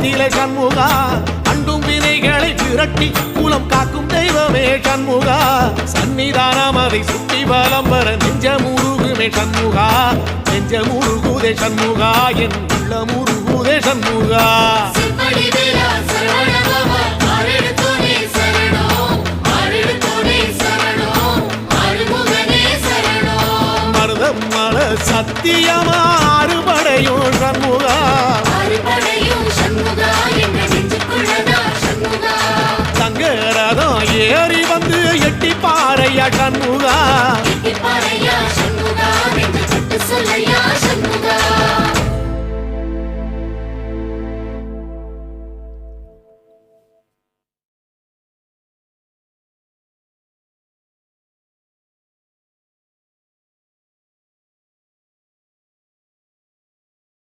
நிலை சண்முகா அண்டும் வினைகளை விரட்டி குலம் காக்கும் தெய்வமே சண்முகா சன்னிதானம் அதை சுற்றி பலம் வர நெஞ்சமுருகுமே சண்முகா நெஞ்சமுருகுதே சண்முகா என் உள்ளமுருகுதே சண்முகா மருதம் மல சத்தியமா அறுபடையும் சண்முகா தங்கரதம் ஏறி வந்து எட்டி பாறையா சண்முகா